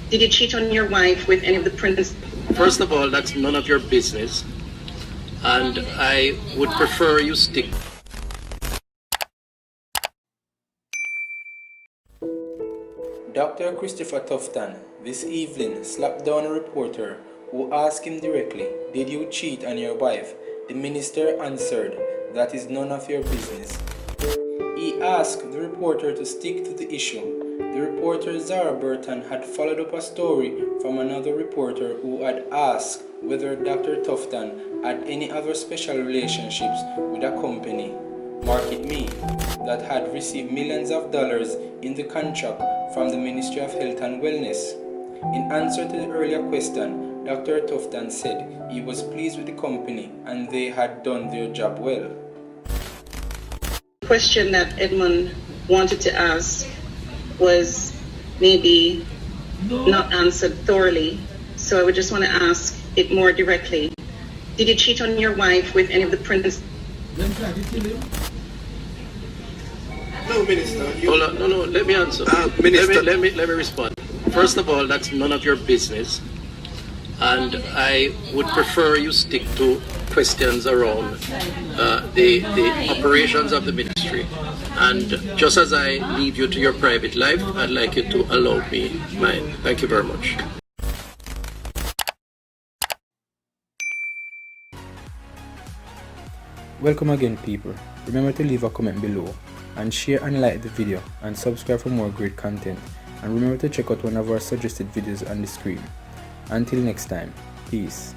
Did you cheat on your wife with any of the principals? First of all, that's none of your business, and I would prefer you stick. Dr. Christopher Tufton this evening slapped down a reporter who asked him directly, "Did you cheat on your wife?" The minister answered, "That is none of your business." He asked the reporter to stick to the issue. The reporter Zara Burton had followed up a story from another reporter who had asked whether Dr. Tufton had any other special relationships with a company, Market Me, that had received millions of dollars in the contract from the Ministry of Health and Wellness. In answer to the earlier question, Dr. Tufton said he was pleased with the company and they had done their job well. The question that Edmund wanted to ask was maybe not answered thoroughly, so I would just want to ask it more directly. Did you cheat on your wife with any of the principals? No, Minister. Hold on, no, let me answer. Minister. Let me respond. First of all, that's none of your business, and I would prefer you stick to questions around the operations of the ministry. And just as I leave you to your private life, I'd like you to allow me mine. Thank you very much. Welcome again, people. Remember to leave a comment below and share and like the video and subscribe for more great content, and remember to check out one of our suggested videos on the screen. Until next time, peace.